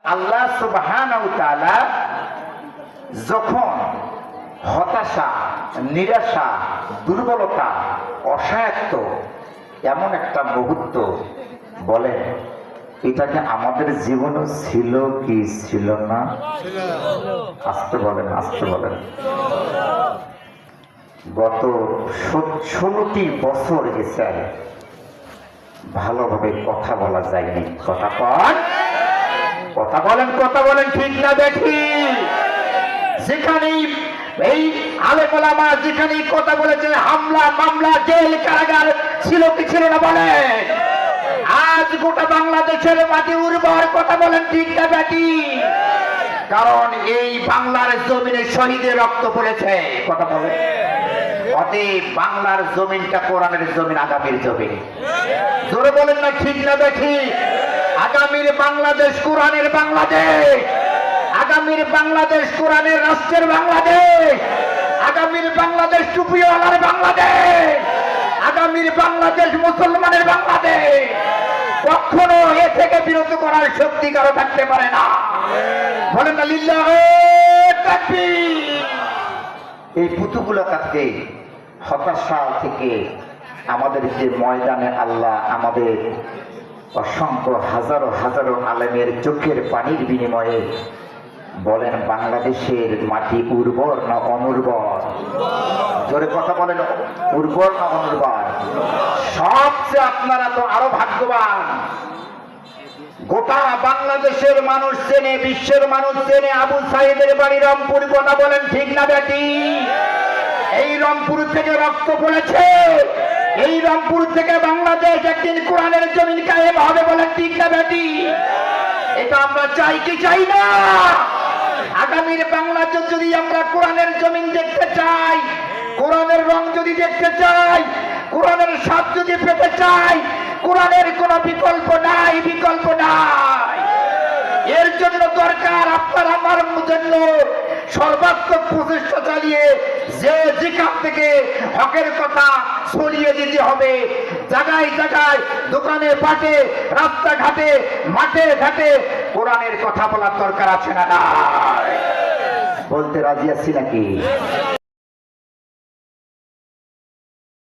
আল্লাহ সুবহানাহু ওয়া তাআলা যখন হতাশা, নিরাশা, দুর্বলতা, অসহায়ত্ব এমন একটা মুহূর্ত বলেন, এটাকে আমাদের জীবনে ছিল কি ছিল না? আসতে বলেন, আসতে বলেন। গত 16টি বছর গেছে, ভালোভাবে কথা বলা যায়নি। কথা বলেন, কথা বলেন, ঠিক না দেখি? যেখানেই এই আলেম ওলামা যেখানেই কথা বলেছে, হামলা, মামলা, জেল, কারাগার ছিল কি ছিল না বলেন? আজ গোটা বাংলাদেশের মাটি উর্বর। কথা বলেন, ঠিক না বেটি? কারণ এই বাংলার জমিনে শহীদের রক্ত পড়েছে। কথা বলেন। অতএব বাংলার জমিনটা কোরআনের জমিন, আগামীর জমিন। জোরে বলেন না, ঠিক না দেখি? আগামীর বাংলাদেশ কোরআনের বাংলাদেশ, আগামীর বাংলাদেশ কোরআনের রাষ্ট্রের বাংলাদেশ, আগামীর বাংলাদেশ টুপিওয়ালার বাংলাদেশ, আগামীর বাংলাদেশ মুসলমানের বাংলাদেশ। কখনো এ থেকে বিরত করার শক্তি কারো থাকতে পারে না। বলেন না লিল্লাহি তাকবীর। এই পুতুগুলো কাটতে হতাশা থেকে আমাদেরকে ময়দানে আল্লাহ আমাদের অসংখ্য হাজারো হাজারো আলেমের চোখের পানির বিনিময়ে বলেন, বাংলাদেশের মাটি উর্বর না অনুর্বর? জোরে কথা বলেন, উর্বর না অনুর্বর? সবচেয়ে আপনারা তো আরো ভাগ্যবান। গোটা বাংলাদেশের মানুষ চেনে, বিশ্বের মানুষ চেনে আবু সাইদের বাড়ি রংপুর। কথা বলেন, ঠিক না বেটি? এই রংপুর থেকে রক্ত পড়েছে, এই রংপুর থেকে বাংলাদেশ একদিন কোরআনের জমিন কায়েম হবে। বলেন, ঠিক না বেটি? এটা আমরা চাই কি চাই না? আগামীর বাংলাদেশ যদি আমরা কোরআনের জমিন দেখতে চাই, কোরআনের রং যদি দেখতে চাই, কোরআনের স্বাদ যদি পেতে চাই, কোরআনের কোনো বিকল্প নাই, বিকল্প নাই। এর জন্য দরকার আপনার আমার জন্য সর্বাত্মক প্রচেষ্টা চালিয়ে যে যেখান থেকে হকের কথা ছড়িয়ে দিতে হবে। জায়গায় জায়গায়, দোকানে পাটে, রাস্তাঘাটে, মাঠে ঘাটে কোরআনের কথা বলার দরকার আছে না? বলতে রাজি আছি নাকি?